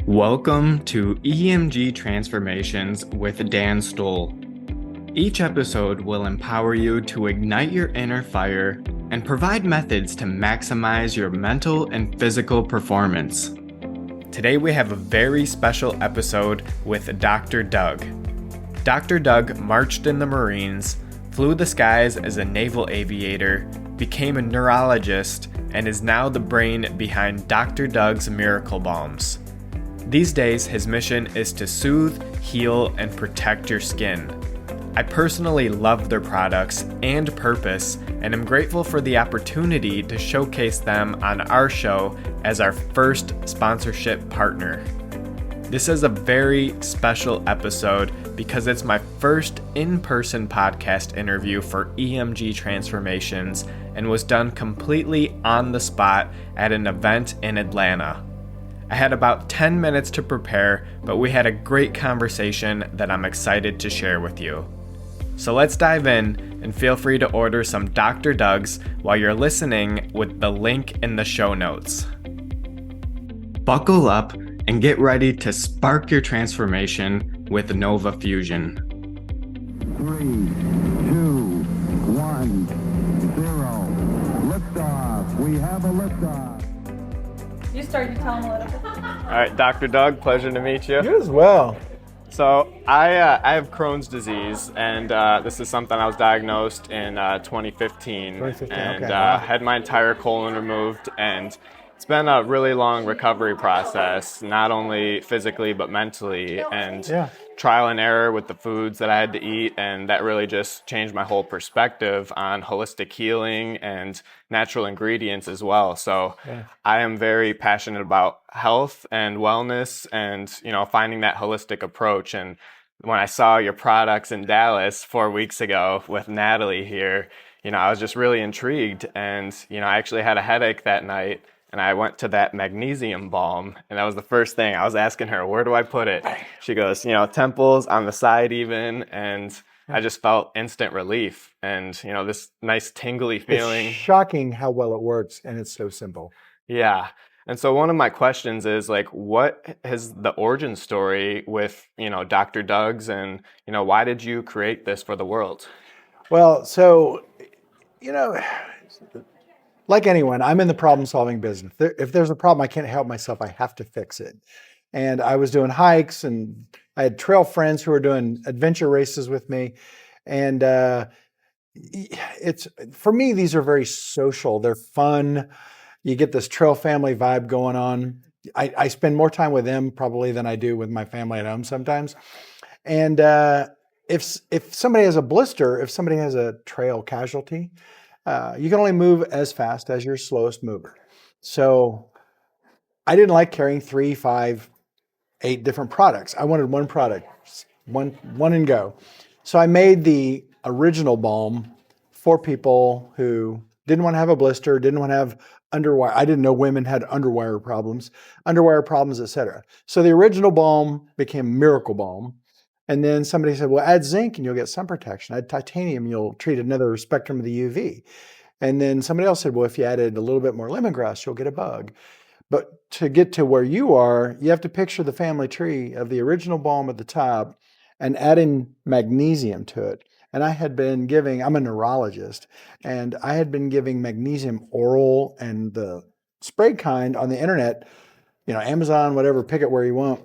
Welcome to EMG Transformations with Dan Stoll. Each episode will empower you to ignite your inner fire and provide methods to maximize your mental and physical performance. Today we have a very special episode with Dr. Doug. Dr. Doug marched in the Marines, flew the skies as a naval aviator, became a neurologist, and is now the brain behind Dr. Doug's Miracle Balms. These days, his mission is to soothe, heal, and protect your skin. I personally love their products and purpose, and am grateful for the opportunity to showcase them on our show as our first sponsorship partner. This is a very special episode because it's my first in-person podcast interview for EMG Transformations and was done completely on the spot at an event in Atlanta. I had about 10 minutes to prepare, but we had a great conversation that I'm excited to share with you. So let's dive in, and feel free to order some Dr. Doug's while you're listening with the link in the show notes. Buckle up and get ready to spark your transformation with Nova Fusion. 3, 2, 1, 0. Liftoff. We have a liftoff. You started to tell him a little bit. All right, Dr. Doug, pleasure to meet you. You as well. So I have Crohn's disease, and this is something I was diagnosed in 2015, and wow. had my entire colon removed, and it's been a really long recovery process, not only physically but mentally, and trial and error with the foods that I had to eat, and that really just changed my whole perspective on holistic healing and natural ingredients as well. So I am very passionate about health and wellness and, finding that holistic approach. And when I saw your products in Dallas 4 weeks ago with Natalie here, I was just really intrigued. And, I actually had a headache that night. And I went to that magnesium balm, and that was the first thing. I was asking her, where do I put it? She goes, temples, on the side even, and I just felt instant relief and, this nice tingly feeling. It's shocking how well it works, and it's so simple. Yeah. And so one of my questions is, what is the origin story with, Dr. Doug's, and, why did you create this for the world? Well, so, like anyone, I'm in the problem-solving business. If there's a problem I can't help myself, I have to fix it. And I was doing hikes, and I had trail friends who were doing adventure races with me. And it's for me, these are very social. They're fun. You get this trail family vibe going on. I spend more time with them probably than I do with my family at home sometimes. And if somebody has a blister, if somebody has a trail casualty, you can only move as fast as your slowest mover. So I didn't like carrying 3, 5, 8 different products. I wanted one product, one and go. So I made the original balm for people who didn't want to have a blister, didn't want to have underwire. I didn't know women had underwire problems, etc. So the original balm became Miracle Balm. And then somebody said, well, add zinc and you'll get sun protection. Add titanium, you'll treat another spectrum of the UV. And then somebody else said, well, if you added a little bit more lemongrass, you'll get a bug. But to get to where you are, you have to picture the family tree of the original balm at the top and adding magnesium to it. And I had been giving, I'm a neurologist, and I had been giving magnesium oral and the spray kind on the internet, Amazon, whatever, pick it where you want,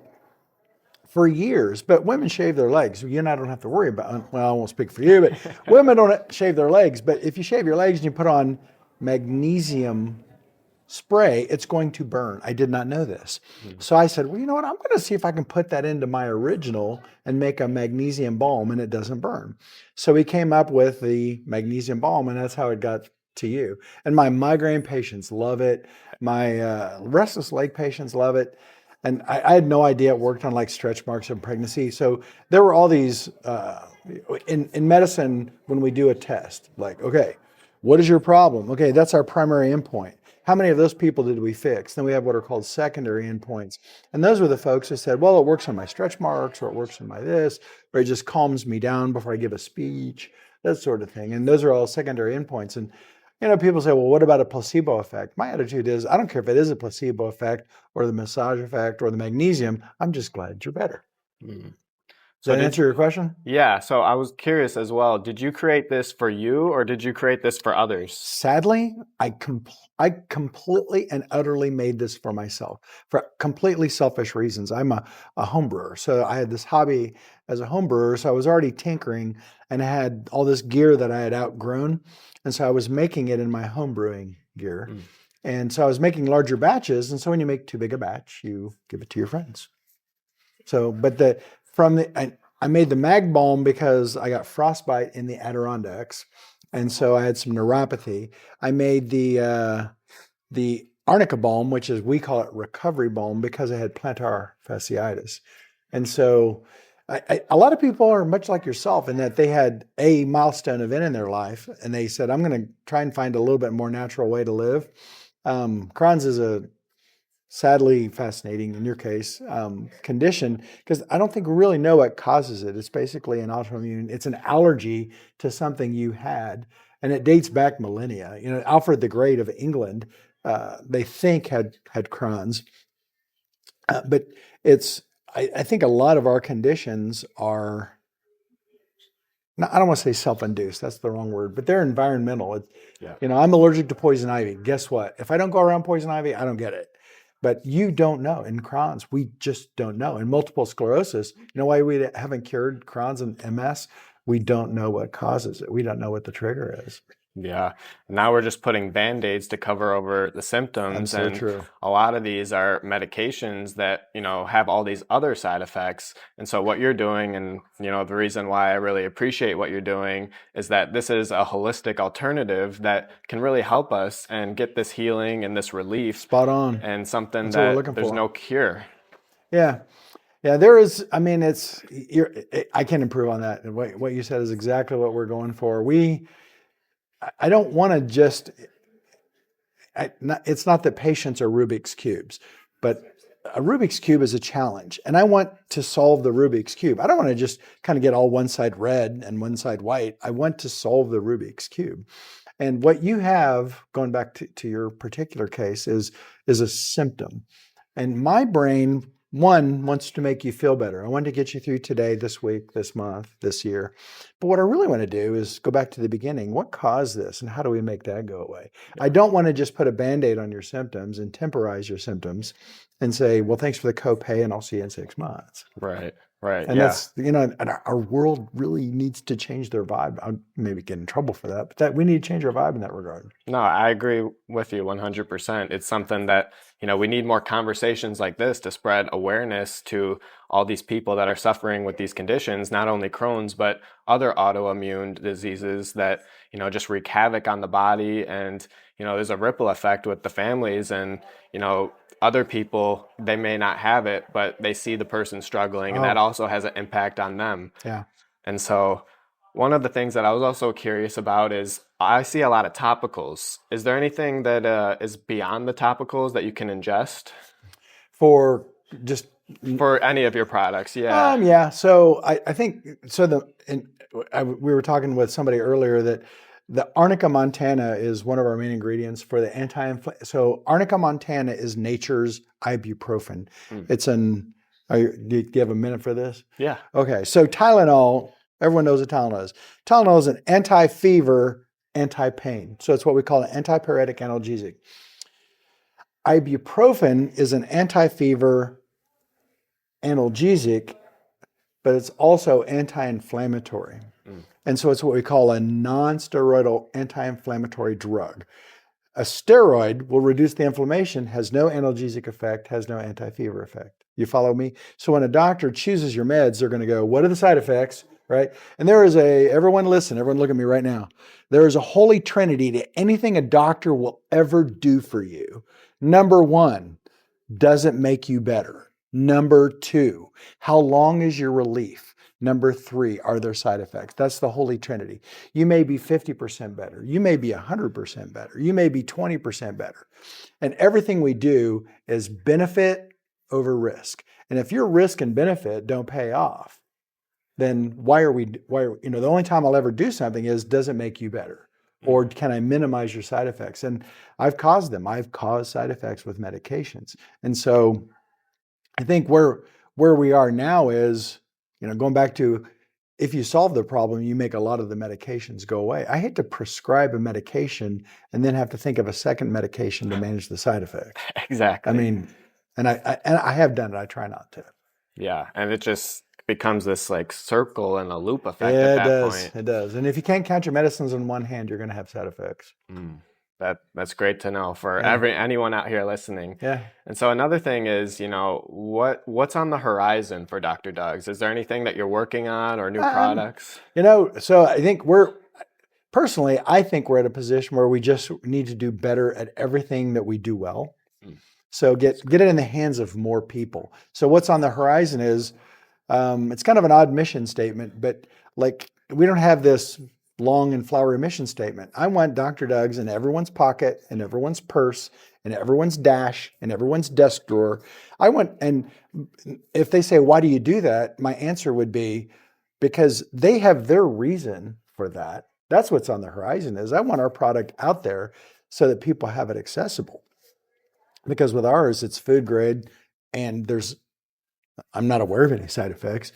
for years. But women shave their legs. You and I don't have to worry about, well, I won't speak for you, but women don't shave their legs. But if you shave your legs and you put on magnesium spray, it's going to burn. I did not know this. So I said, well, you know what? I'm going to see if I can put that into my original and make a magnesium balm, and it doesn't burn. So we came up with the magnesium balm, and that's how it got to you. And my migraine patients love it. My restless leg patients love it. And I had no idea it worked on stretch marks in pregnancy. So there were all these, in medicine, when we do a test, okay, what is your problem? Okay, that's our primary endpoint. How many of those people did we fix? Then we have what are called secondary endpoints. And those were the folks who said, well, it works on my stretch marks, or it works on my this, or it just calms me down before I give a speech, that sort of thing. And those are all secondary endpoints. And People say, well, what about a placebo effect? My attitude is, I don't care if it is a placebo effect or the massage effect or the magnesium. I'm just glad you're better. Mm. Does that answer your question? Yeah, so I was curious as well. Did you create this for you or did you create this for others? Sadly, I completely and utterly made this for myself for completely selfish reasons. I'm a home brewer. So I had this hobby as a home brewer. So I was already tinkering and I had all this gear that I had outgrown. And so I was making it in my home brewing gear. Mm. And so I was making larger batches. And so when you make too big a batch, you give it to your friends. So, but I made the Mag Balm because I got frostbite in the Adirondacks, and so I had some neuropathy. I made the Arnica Balm, which is, we call it Recovery Balm, because I had plantar fasciitis, and so a lot of people are much like yourself in that they had a milestone event in their life, and they said, "I'm going to try and find a little bit more natural way to live." Crohn's is a sadly fascinating, in your case, condition, because I don't think we really know what causes it. It's basically an autoimmune, it's an allergy to something you had, and it dates back millennia. Alfred the Great of England, they think had Crohn's, but I think a lot of our conditions are, I don't want to say self-induced, that's the wrong word, but they're environmental. Yeah. I'm allergic to poison ivy. Guess what? If I don't go around poison ivy, I don't get it. But you don't know. In Crohn's, we just don't know. In multiple sclerosis, why we haven't cured Crohn's and MS? We don't know what causes it. We don't know what the trigger is. Yeah. Now we're just putting Band-Aids to cover over the symptoms. That's so and true. A lot of these are medications that, have all these other side effects. And so what you're doing, and, the reason why I really appreciate what you're doing is that this is a holistic alternative that can really help us and get this healing and this relief. Spot on. And something That's what we're that looking there's for. no cure. Yeah. Yeah, there is. I mean, I can improve on that. What you said is exactly what we're going for. I don't want to just, it's not that patients are Rubik's Cubes, but a Rubik's Cube is a challenge. And I want to solve the Rubik's Cube. I don't want to just kind of get all one side red and one side white. I want to solve the Rubik's Cube. And what you have, going back to your particular case, is a symptom. And my brain, one, wants to make you feel better. I want to get you through today, this week, this month, this year. But what I really want to do is go back to the beginning. What caused this and how do we make that go away? I don't want to just put a Band-Aid on your symptoms and temporize your symptoms and say, well, thanks for the copay and I'll see you in 6 months. Right. Right. And yeah. that's, and our world really needs to change their vibe. I'll maybe get in trouble for that, but we need to change our vibe in that regard. No, I agree with you 100%. It's something that, we need more conversations like this to spread awareness to all these people that are suffering with these conditions, not only Crohn's, but other autoimmune diseases that, just wreak havoc on the body. And, there's a ripple effect with the families and, other people, they may not have it, but they see the person struggling and that also has an impact on them. Yeah. And so one of the things that I was also curious about is I see a lot of topicals. Is there anything that is beyond the topicals that you can ingest? For any of your products? Yeah. Yeah. So I think, we were talking with somebody earlier that the Arnica montana is one of our main ingredients for the anti-inflammatory. So Arnica montana is nature's ibuprofen. It's do you have a minute for this? Yeah. Okay. So Tylenol, everyone knows what Tylenol is. Tylenol is an anti-fever, anti-pain. So it's what we call an antipyretic analgesic. Ibuprofen is an anti-fever analgesic, but it's also anti-inflammatory. And so it's what we call a non-steroidal anti-inflammatory drug. A steroid will reduce the inflammation, has no analgesic effect, has no anti-fever effect. You follow me? So when a doctor chooses your meds, they're going to go, what are the side effects, right? And there is everyone listen, everyone look at me right now. There is a holy trinity to anything a doctor will ever do for you. Number one, does it make you better? Number two, how long is your relief? Number three, are there side effects? That's the holy trinity. You may be 50% better. You may be 100% better. You may be 20% better. And everything we do is benefit over risk. And if your risk and benefit don't pay off, then why are the only time I'll ever do something is, does it make you better? or can I minimize your side effects? And I've caused them. I've caused side effects with medications. And so I think where we are now is, going back to, if you solve the problem, you make a lot of the medications go away. I hate to prescribe a medication and then have to think of a second medication to manage the side effects. Exactly. I mean, and I have done it. I try not to. Yeah, and it just becomes this like circle and a loop effect at that point. It does. And if you can't count your medicines in one hand, you're going to have side effects. That's great to know for anyone out here listening. Yeah. And so another thing is, what's on the horizon for Dr. Doug's? Is there anything that you're working on or new products? So I think I think we're at a position where we just need to do better at everything that we do well. So get it in the hands of more people. So what's on the horizon is, it's kind of an odd mission statement, but like, we don't have this long and flowery mission statement. I want Dr. Doug's in everyone's pocket, in everyone's purse, in everyone's dash, in everyone's desk drawer. And if they say, why do you do that? My answer would be, because they have their reason for that. That's what's on the horizon is I want our product out there so that people have it accessible. Because with ours, it's food grade and I'm not aware of any side effects.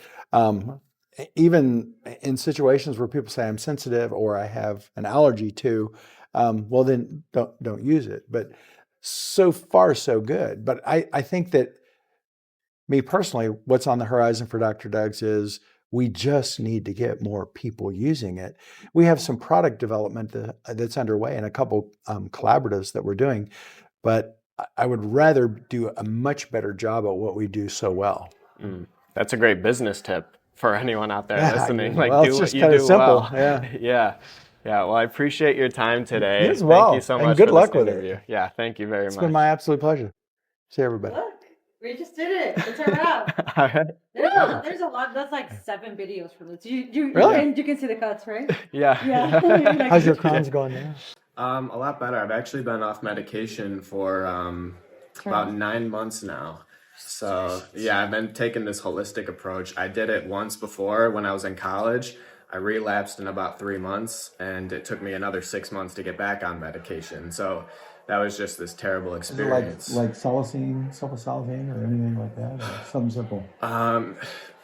Even in situations where people say I'm sensitive or I have an allergy to, well, then don't use it. But so far, so good. But I think that me personally, what's on the horizon for Dr. Doug's is we just need to get more people using it. We have some product development that's underway and a couple collaboratives that we're doing, but I would rather do a much better job at what we do so well. That's a great business tip for anyone out there listening. Like, do what you do simple. Well. Yeah. Well, I appreciate your time today. You as well. Thank you so much. And good for luck this with interview. it. Yeah, thank you very much. It's been my absolute pleasure. See everybody. Look, we just did it. It's a wrap. All right. There's a lot. That's like 7 videos from this. You Really? you can see the cuts, right? Yeah. Yeah. How's your Crohn's going now? A lot better. I've actually been off medication for about 9 months now. So yeah, I've been taking this holistic approach. I did it once before when I was in college. I relapsed in about 3 months, and it took me another 6 months to get back on medication. So that was just this terrible experience. Is it like sulfasalazine or anything like that? Or something simple?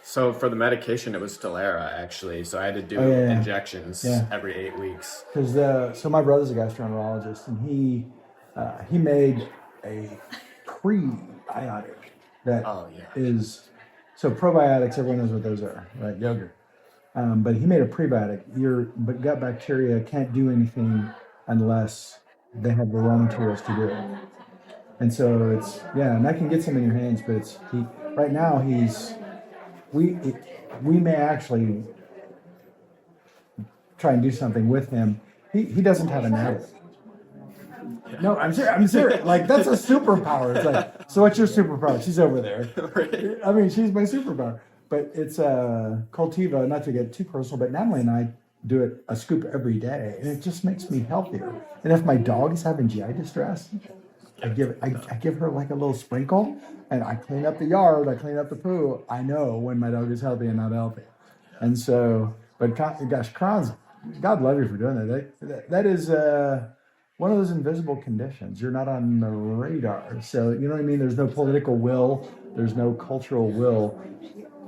So for the medication, it was Stelara actually. So I had to do injections every 8 weeks. Because so my brother's a gastroenterologist, and he made a prebiotic that is, so probiotics, everyone knows what those are, right? Yogurt. But he made a prebiotic. Your gut bacteria can't do anything unless they have the raw materials to do it. And so and I can get some in your hands, but right now we may actually try and do something with him. He doesn't have an allergy. No, I'm serious. Like, that's a superpower. It's like, so what's your superpower? She's over there. I mean, she's my superpower. But it's Cultiva, not to get too personal, but Natalie and I do it a scoop every day, and it just makes me healthier. And if my dog is having GI distress, I give her like a little sprinkle, and I clean up the yard, I clean up the poo. I know when my dog is healthy and not healthy. And so, but gosh, Crohn's, God love you for doing that. That is one of those invisible conditions. You're not on the radar. So, you know what I mean? There's no political will. There's no cultural will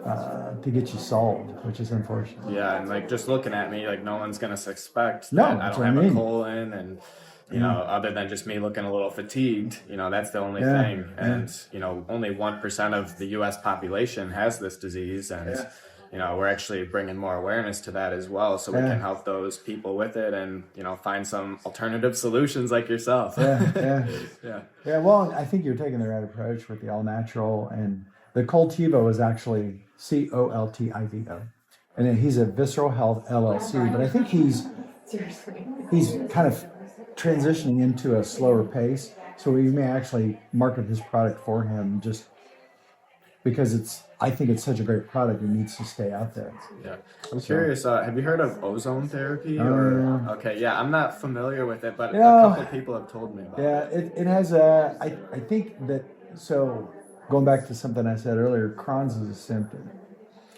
to get you solved, which is unfortunate. Yeah, and like just looking at me, like no one's gonna suspect No, that I that's don't what have I mean. a colon, and you know, other than just me looking a little fatigued, that's the only thing. And only 1% of the U.S. population has this disease, and we're actually bringing more awareness to that as well, so we can help those people with it, and find some alternative solutions like yourself. Yeah. Well, I think you're taking the right approach with the all natural, and the Cultivo is actually Coltivo, and then he's a Visceral Health LLC. But I think he's kind of transitioning into a slower pace, so we may actually market his product for him just because I think it's such a great product. It needs to stay out there. Yeah, I'm curious. Have you heard of ozone therapy? Okay, yeah, I'm not familiar with it, but a couple of people have told me about it. It has a. I think that, so going back to something I said earlier, Crohn's is a symptom.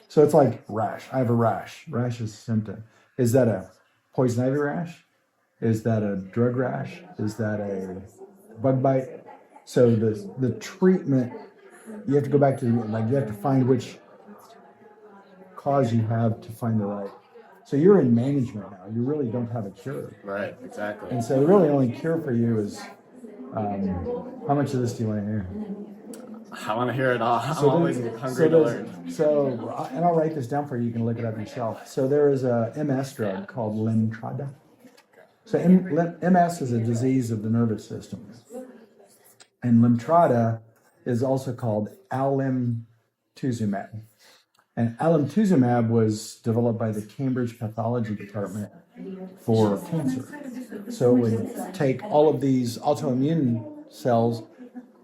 So it's like rash. I have a rash. Rash is a symptom. Is that a poison ivy rash? Is that a drug rash? Is that a bug bite? So the treatment, you have to go back to, like, you have to find which cause you have to find the right. So you're in management now. You really don't have a cure. Right, exactly. And so the really only cure for you is, how much of this do you want to hear? I want to hear it all. I'm always hungry to learn. So, and I'll write this down for you. You can look it up yourself. So there is a MS drug called Lemtrada. So MS is a disease of the nervous system. And Lemtrada is also called alemtuzumab. And alemtuzumab was developed by the Cambridge Pathology Department for cancer. So it would take all of these autoimmune cells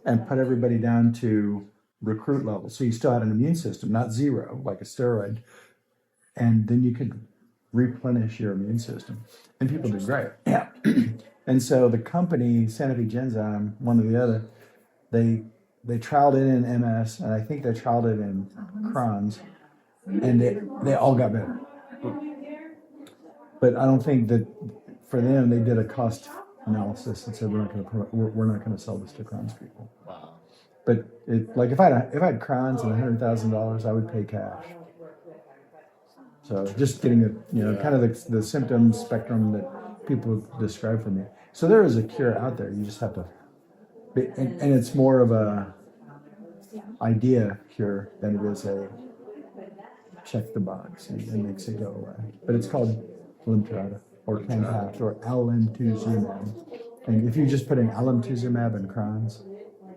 and put everybody down to recruit level. So you still had an immune system, not zero, like a steroid. And then you could replenish your immune system. And people did great. Yeah. And so the company, Sanofi Genzyme, one or the other, they trialed it in MS, and I think they trialed it in Crohn's, and they all got better. But I don't think that for them, they did a cost analysis and said, we're not going to sell this to Crohn's people. Wow. But like if I had Crohn's and $100,000, I would pay cash. So just getting kind of the symptom spectrum that people describe for me. So there is a cure out there. You just have to, and it's more of a idea cure than it is a check the box and it makes it go away. But it's called Lemtrada or Campact or alemtuzumab. And if you just put in alemtuzumab and Crohn's,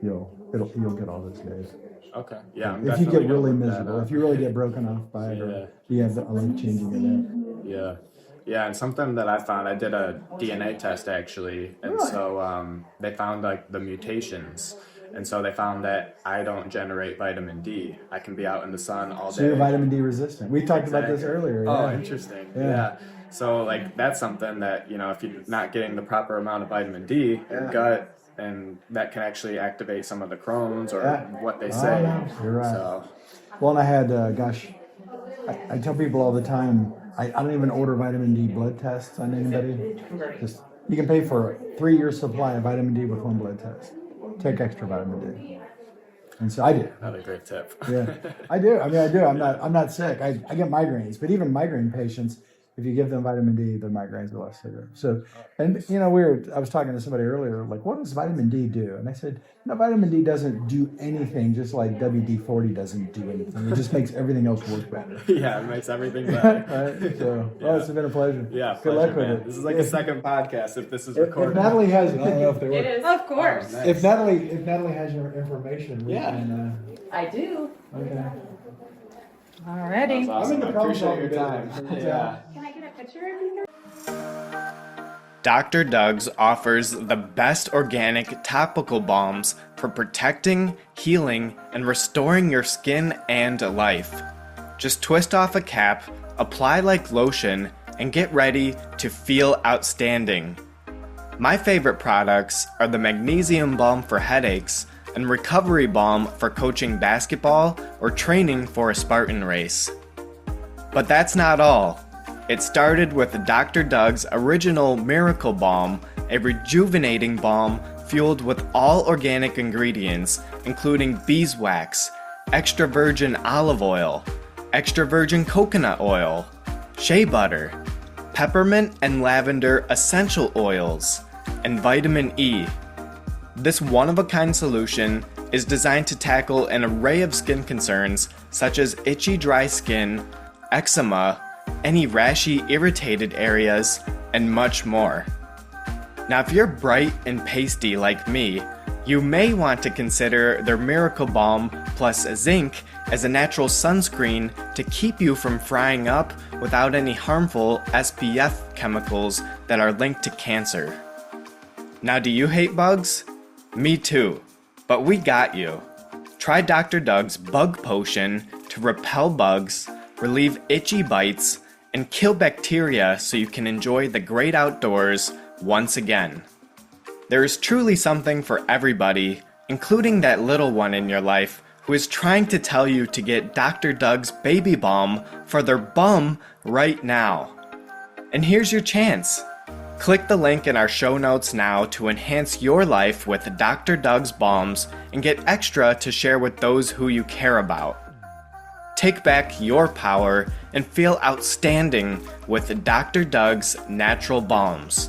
you'll get all those days. Okay. Yeah. If you get really miserable, if you really get broken off by it, or you have a life-changing event. Yeah. Yeah, and something that I found, I did a DNA test actually, and so they found like the mutations, and so they found that I don't generate vitamin D. I can be out in the sun all day. So you're vitamin D resistant. We talked about this earlier. Oh, yeah. interesting. Yeah. So like that's something that, if you're not getting the proper amount of vitamin D, your gut, and that can actually activate some of the Crohn's or what they say. You're right. So. Well, and I had, I tell people all the time, I don't even order vitamin D blood tests on anybody. Just you can pay for a 3-year supply of vitamin D with one blood test. Take extra vitamin D. And so I do. Another great tip. Yeah, I do. I mean, I do. I'm not sick. I get migraines, but even migraine patients, if you give them vitamin D, their migraines are less severe. So, and I was talking to somebody earlier, like, what does vitamin D do? And I said, vitamin D doesn't do anything, just like WD-40 doesn't do anything. It just makes everything else work better. Yeah, it makes everything better. Right? So, it's been a pleasure. Yeah, good luck with man. it. This is like a second podcast if this is If recorded. Natalie has, I don't know if they It were. is. Of course. Oh, nice. If Natalie has your information, we Yeah. can. I do. Okay. Alriady. That's awesome. I'm in the I problem appreciate your solving time. business. Yeah. Can I get a picture of you? Dr. Doug's offers the best organic topical balms for protecting, healing, and restoring your skin and life. Just twist off a cap, apply like lotion, and get ready to feel outstanding. My favorite products are the Magnesium Balm for headaches and Recovery Balm for coaching basketball or training for a Spartan race. But that's not all. It started with Dr. Doug's original Miracle Balm, a rejuvenating balm fueled with all organic ingredients, including beeswax, extra virgin olive oil, extra virgin coconut oil, shea butter, peppermint and lavender essential oils, and vitamin E. This one-of-a-kind solution is designed to tackle an array of skin concerns such as itchy dry skin, eczema, any rashy irritated areas, and much more. Now if you're bright and pasty like me, you may want to consider their Miracle Balm plus zinc as a natural sunscreen to keep you from frying up without any harmful SPF chemicals that are linked to cancer. Now do you hate bugs? Me too, but we got you. Try Dr. Doug's Bug Potion to repel bugs, relieve itchy bites, and kill bacteria so you can enjoy the great outdoors once again. There is truly something for everybody, including that little one in your life who is trying to tell you to get Dr. Doug's Baby Balm for their bum right now. And here's your chance. Click the link in our show notes now to enhance your life with Dr. Doug's Balms and get extra to share with those who you care about. Take back your power and feel outstanding with Dr. Doug's Natural Balms.